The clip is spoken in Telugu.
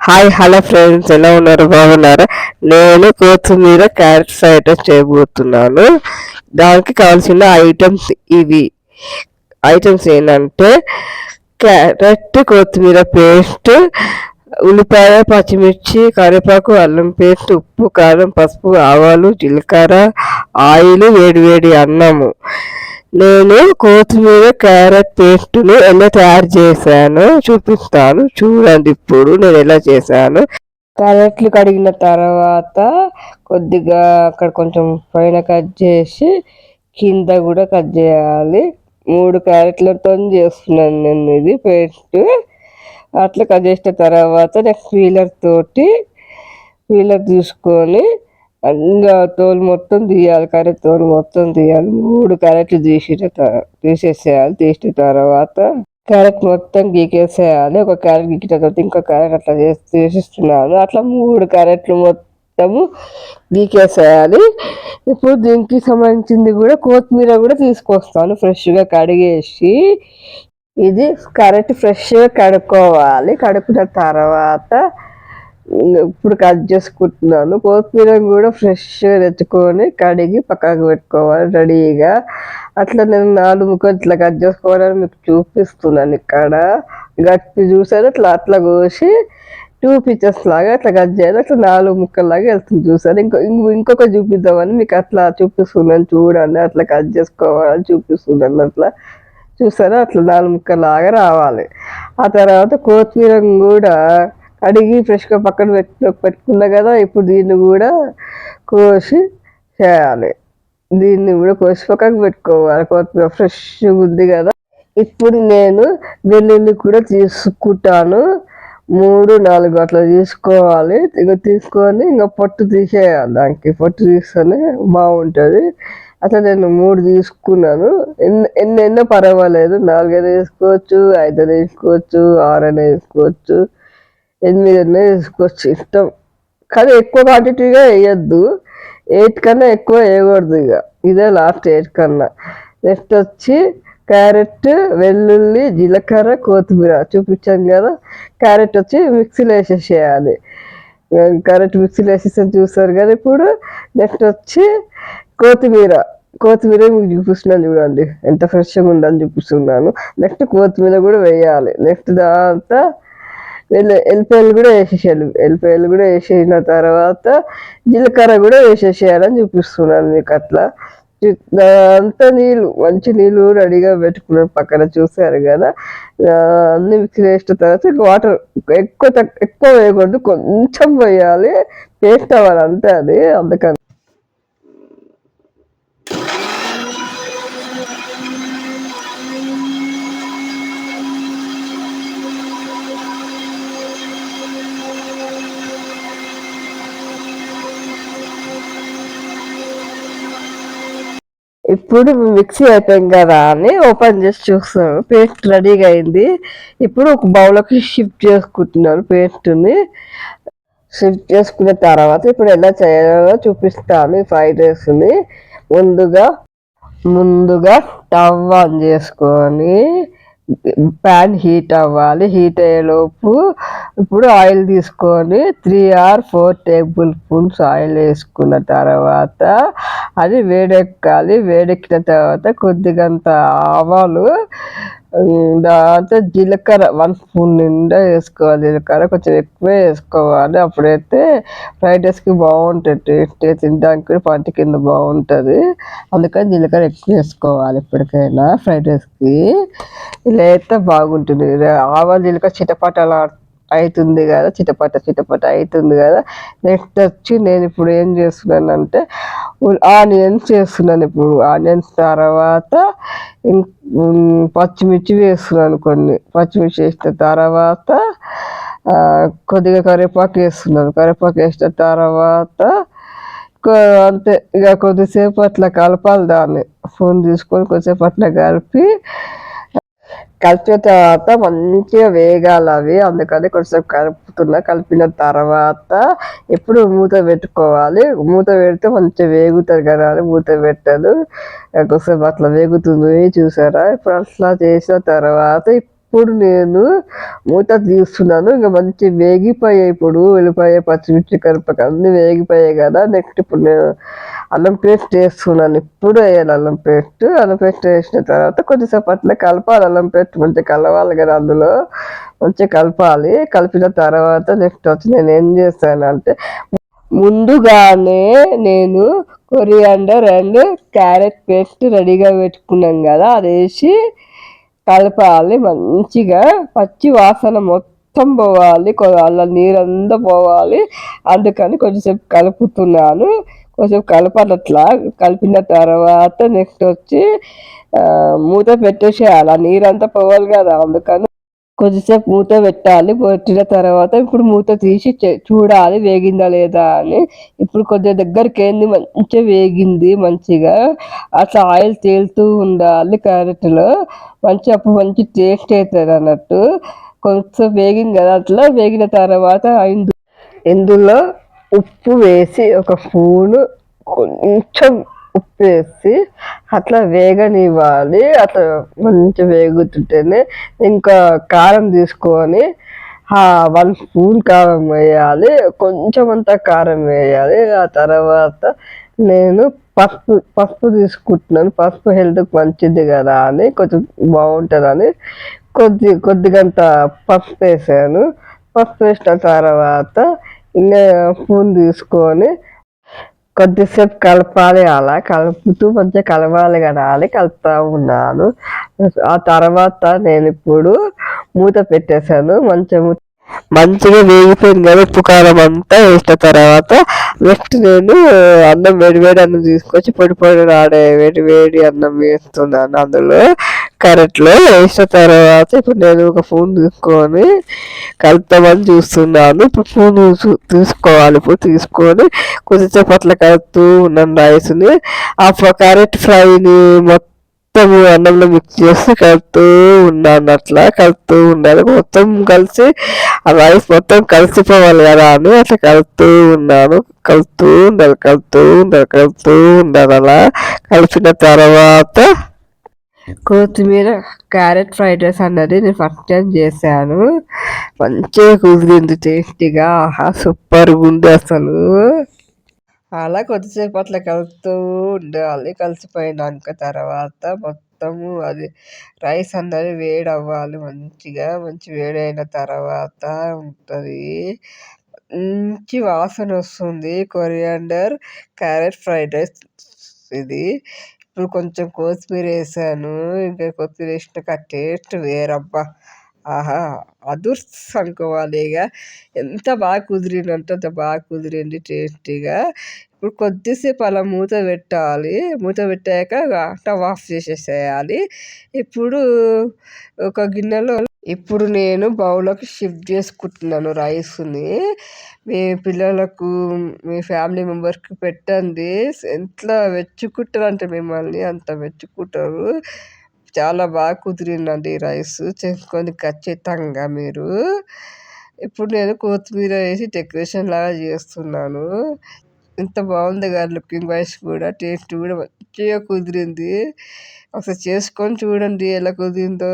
హాయ్ హలో ఫ్రెండ్స్, ఎలా ఉన్నారు? బాగున్నారా? నేను కొత్తిమీర క్యారెట్ ఫ్రై ఐటమ్స్ చేయబోతున్నాను. దానికి కావాల్సిన ఐటమ్స్ ఏంటంటే క్యారెట్, కొత్తిమీర పేస్ట్, ఉల్లిపాయ, పచ్చిమిర్చి, కరివేపాకు, అల్లం పేస్ట్, ఉప్పు, కారం, పసుపు, ఆవాలు, జీలకర్ర, ఆయిల్, వేడి వేడి అన్నము. నేను కొత్తిమీర క్యారెట్ పేస్ట్ను ఎలా తయారు చేశానో చూపిస్తాను, చూడండి. ఇప్పుడు నేను ఎలా చేశాను. క్యారెట్లు కడిగిన తర్వాత కొద్దిగా అక్కడ కొంచెం పైన కట్ చేసి కింద కూడా కట్ చేయాలి. 3 క్యారెట్లతో చేస్తున్నాను నేను ఇది పేస్ట్. అట్లా కట్ చేసిన తర్వాత నెక్స్ట్ పీలర్ తీసుకొని ఇంకా తోలు మొత్తం తీయాలి. క్యారెట్ తోలు మొత్తం తీయాలి. 3 క్యారెట్లు తీసేసేయాలి. తీసిన తర్వాత క్యారెట్ మొత్తం గీకేసేయాలి. ఒక క్యారెట్ గీకిన తర్వాత ఇంకో క్యారెట్ అట్లా తీసిస్తున్నాను. అట్లా 3 క్యారెట్లు మొత్తము గీకేసేయాలి. ఇప్పుడు దీనికి సంబంధించింది కూడా కొత్తిమీర కూడా తీసుకొస్తాను ఫ్రెష్గా కడిగేసి. ఇది క్యారెట్ ఫ్రెష్గా కడుక్కోవాలి. కడుక్కున్న తర్వాత ఇప్పుడు కట్ చేసుకుంటున్నాను. కొత్తిమీర కూడా ఫ్రెష్గా తెచ్చుకొని కడిగి పక్కకు పెట్టుకోవాలి రెడీగా. అట్లా నేను 4 ముక్కలు ఇట్లా కట్ చేసుకోవాలని మీకు చూపిస్తున్నాను. ఇక్కడ గట్టి చూసారు, అట్లా కోసి 2 పీసెస్ లాగా అట్లా కట్ చేయాలి. అట్లా 4 ముక్కల్లాగా వెళ్తుంది చూసారు. ఇంకొక చూపిద్దామని మీకు అట్లా చూపిస్తున్నాను, చూడండి. అట్లా కట్ చేసుకోవాలని చూపిస్తున్నాను. అట్లా చూసారా, అట్లా 4 ముక్కల్లాగా రావాలి. ఆ తర్వాత కొత్తిమీర కూడా కడిగి ఫ్రెష్గా పక్కన పెట్టుకున్నా కదా. ఇప్పుడు దీన్ని కూడా కోసి చేయాలి. దీన్ని కూడా కోసి పక్కకు పెట్టుకోవాలి. కొత్తిమీర ఫ్రెష్గా ఉంది కదా. ఇప్పుడు నేను వెల్లుల్లి కూడా తీసుకుంటాను. 3-4 అట్లా తీసుకోవాలి. తీసుకొని ఇంకా పొట్టు తీసేయాలి. దానికి పొట్టు తీస్తేనే బాగుంటుంది. అట్లా నేను 3 తీసుకున్నాను. ఎన్నైనా పర్వాలేదు. 4 వేసుకోవచ్చు, 5 వేసుకోవచ్చు, 6 వేసుకోవచ్చు, 8 వేసుకోవచ్చు, ఇష్టం. కానీ ఎక్కువ క్వాంటిటీగా వేయద్దు. 8 కన్నా ఎక్కువ వేయకూడదు. ఇదే లాస్ట్ 8 కన్నా. నెక్స్ట్ వచ్చి క్యారెట్, వెల్లుల్లి, జీలకర్ర, కొత్తిమీర చూపించాను కదా. క్యారెట్ వచ్చి మిక్సీలో వేసేసేయాలి. క్యారెట్ మిక్సీలో వేసేసాను చూస్తారు కదా. ఇప్పుడు నెక్స్ట్ వచ్చి కొత్తిమీర మీకు చూపిస్తున్నాను, చూడండి ఎంత ఫ్రెష్గా ఉందని చూపిస్తున్నాను. నెక్స్ట్ కొత్తిమీర కూడా వేయాలి. నెక్స్ట్ దాంతో ఎల్లిపాయలు కూడా వేసేసేయాలి. ఎల్లిపాయలు కూడా వేసేసిన తర్వాత జీలకర్ర కూడా వేసేసేయాలని చూపిస్తున్నాను మీకు. అట్లా అంతా మంచి నీళ్ళు రెడీగా పెట్టుకున్నాను పక్కన, చూసారు కదా. అన్ని మిక్సీ వేసిన తర్వాత వాటర్ ఎక్కువ వేయకూడదు, కొంచెం వేయాలి. పేస్ట్ అవ్వాలి అంతే అది. అందుకని ఇప్పుడు మిక్సీ అయిపోయాం కదా అని ఓపెన్ చేసి చూస్తున్నాను. పేస్ట్ రెడీగా అయింది. ఇప్పుడు ఒక బౌల్లోకి షిఫ్ట్ చేసుకుంటున్నాను. పేస్ట్ని షిఫ్ట్ చేసుకున్న తర్వాత ఇప్పుడు ఎలా చేయాలో చూపిస్తాను. ఫ్రైడ్ రైస్ని ముందుగా స్టవ్ ఆన్ చేసుకొని ప్యాన్ హీట్ అవ్వాలి. హీట్ అయ్యేలోపు ఇప్పుడు ఆయిల్ తీసుకొని 3 or 4 టేబుల్ స్పూన్స్ ఆయిల్ వేసుకున్న తర్వాత అది వేడెక్కాలి. వేడెక్కిన తర్వాత కొద్దిగంత ఆవాలు, దాంతో జీలకర్ర 1 స్పూన్ నిండా వేసుకోవాలి. జీలకర్ర కొంచెం ఎక్కువే వేసుకోవాలి. అప్పుడైతే ఫ్రైడ్ రైస్కి బాగుంటుంది. టేస్ట్ తినడానికి పంట కింద బాగుంటుంది. అందుకని జీలకర్ర ఎక్కువ వేసుకోవాలి ఎప్పటికైనా ఫ్రైడ్ రైస్కి. ఇలా అయితే బాగుంటుంది. ఆవాలు జీలకర్ర చిటపటలా అవుతుంది కదా, చిటపట అవుతుంది కదా. నెక్స్ట్ వచ్చి నేను ఇప్పుడు ఏం చేస్తున్నానంటే ఆనియన్స్ చేస్తున్నాను. ఇప్పుడు ఆనియన్స్ తర్వాత పచ్చిమిర్చి వేస్తున్నాను. కొన్ని పచ్చిమిర్చి వేసిన తర్వాత కొద్దిగా కరివేపాకు వేస్తున్నాను. కరివేపాకు వేసిన తర్వాత అంతే. ఇక కొద్దిసేపు అట్లా కలపాలి. దాన్ని స్పూన్ తీసుకొని కొద్దిసేపు అట్లా కలిపిన తర్వాత మంచిగా వేగాలి అవి. అందుకని కొంచెం కలుపుతున్నా. కలిపిన తర్వాత ఎప్పుడు మూత పెట్టుకోవాలి. మూత పెడితే మంచిగా వేగుతుంది కదా అని మూత పెట్టదు. కొంచెం అట్లా వేగుతుంది చూసారా. ఇప్పుడు అట్లా చేసిన తర్వాత ఇప్పుడు నేను మూత తీస్తున్నాను. ఇంకా మంచి వేగిపోయాయి. ఇప్పుడు ఉల్లిపాయ పచ్చిమిర్చి కరివేపాకు అన్నీ వేగిపోయాయి కదా. నెక్స్ట్ ఇప్పుడు నేను అల్లం పేస్ట్ వేస్తున్నాను. ఇప్పుడు వేయాలి అల్లం పేస్ట్ వేసిన తర్వాత కొద్దిసేపు అట్లా కలపాలి. అల్లం పేస్ట్ మంచిగా కలవాలి కదా, అందులో మంచిగా కలపాలి. కలిపిన తర్వాత నెక్స్ట్ వచ్చి నేను ఏం చేస్తానంటే, ముందుగానే నేను కొరియాండర్ అండ్ క్యారెట్ పేస్ట్ రెడీగా పెట్టుకున్నాం కదా, అది వేసి కలపాలి. మంచిగా పచ్చి వాసన మొత్తం పోవాలి, అలా నీరంతా పోవాలి. అందుకని కొంచెంసేపు కలుపుతున్నాను. కొంచెం కలపాలి. అట్లా కలిపిన తర్వాత నెక్స్ట్ వచ్చి మూత పెట్టేసేయాలి. ఆ నీరంతా పోవాలి కదా, అందుకని కొద్దిసేపు మూత పెట్టాలి. పెట్టిన తర్వాత ఇప్పుడు మూత తీసి చూడాలి వేగిందా లేదా అని. ఇప్పుడు కొద్దిగా దగ్గరికి ఏంది, మంచిగా వేగింది. మంచిగా అట్లా ఆయిల్ తేలుతూ ఉండాలి క్యారెట్లో. అప్పుడు మంచి టేస్ట్ అవుతుంది అన్నట్టు. కొంచెం వేగింది కదా, అట్లా వేగిన తర్వాత ఇందులో ఉప్పు వేసి ఒక స్పూను కొంచెం ఉప్పు వేసి అట్లా వేగనివ్వాలి. అట్లా మంచిగా వేగుతుంటేనే ఇంకా కారం తీసుకొని 1 స్పూన్ కారం వేయాలి. కొంచెం అంతా కారం వేయాలి. ఆ తర్వాత నేను పసుపు తీసుకుంటున్నాను. పసుపు హెల్త్కి మంచిది కదా అని, కొంచెం బాగుంటుందని కొద్దిగంత పసుపు వేసాను. పసుపు వేసిన తర్వాత ఇంకా స్పూన్ తీసుకొని కొద్దిసేపు కలపాలి. అలా కలుపుతూ మంచిగా కలవాలి కదా అని కలుపుతూ ఉన్నాను. ఆ తర్వాత నేను ఇప్పుడు మూత పెట్టేశాను. మంచిగా వేగిపోయింది కదా. ఉప్పు కారం అంతా వేసిన తర్వాత నెక్స్ట్ నేను వేడి అన్నం తీసుకొచ్చి పొడి ఆడే వేడి అన్నం వేస్తున్నాను. అందులో క్యారెట్లో వేసిన తర్వాత ఇప్పుడు నేను ఒక స్పూన్ తీసుకొని కలుపుతామని చూస్తున్నాను. ఇప్పుడు స్పూన్ తీసుకోవాలి. ఇప్పుడు తీసుకొని కొద్దిసేపు అట్లా కలుపుతూ ఉన్నాను రైస్ని. ఆ క్యారెట్ ఫ్రైని మొత్తం అన్నంలో మిక్స్ చేసి కలుపుతూ ఉన్నాను. అట్లా కలుపుతూ ఉండాలి. మొత్తం కలిసి ఆ రైస్ మొత్తం కలిసిపోవాలి కదా అని అట్లా కలుపుతూ ఉన్నాను. కలుపుతూ ఉండాలి. అలా కలిపిన తర్వాత కొత్తిమీర క్యారెట్ ఫ్రైడ్ రైస్ అన్నది నేను ఫస్ట్ టైం చేశాను. మంచిగా కుదిరింది, టేస్టీగా. సూపర్గా ఉంది అసలు. అలా కొద్దిసేపు అట్లా కలుపుతూ ఉండాలి. కలిసిపోయినాక తర్వాత మొత్తము అది రైస్ అన్నది వేడి అవ్వాలి. మంచి వేడైన తర్వాత ఉంటుంది మంచి వాసన వస్తుంది. కొరియాండర్ క్యారెట్ ఫ్రైడ్ రైస్ ఇది. ఇప్పుడు కొంచెం కొత్తిమీర వేసాను. ఇంకా కొత్తిమీర వేసినాక టేస్ట్ వేరబ్బా. ఆహా, అదుర్స్ అనుకోవాలి. ఇక ఎంత బాగా కుదిరిందంటే అంత బాగా కుదిరింది, టేస్టీగా. ఇప్పుడు కొద్దిసేపు అలా మూత పెట్టాలి. మూత పెట్టాక స్టవ్ ఆఫ్ చేసేసేయాలి. ఇప్పుడు ఒక గిన్నెలో ఇప్పుడు నేను బౌల్లోకి షిఫ్ట్ చేసుకుంటున్నాను రైస్ని. మీ పిల్లలకు, మీ ఫ్యామిలీ మెంబర్స్కి పెట్టండి. ఎంత మెచ్చుకుంటారు అంటే మిమ్మల్ని అంత మెచ్చుకుంటారు. చాలా బాగా కుదిరిందండి ఈ రైస్. చేసుకొని ఖచ్చితంగా మీరు. ఇప్పుడు నేను కొత్తిమీర వేసి డెకరేషన్ లాగా చేస్తున్నాను. ఎంత బాగుంది కదా, లుకింగ్ వైస్ కూడా, టేస్ట్ కూడా మంచిగా కుదిరింది. ఒకసారి చేసుకొని చూడండి ఎలా కుదిరిందో.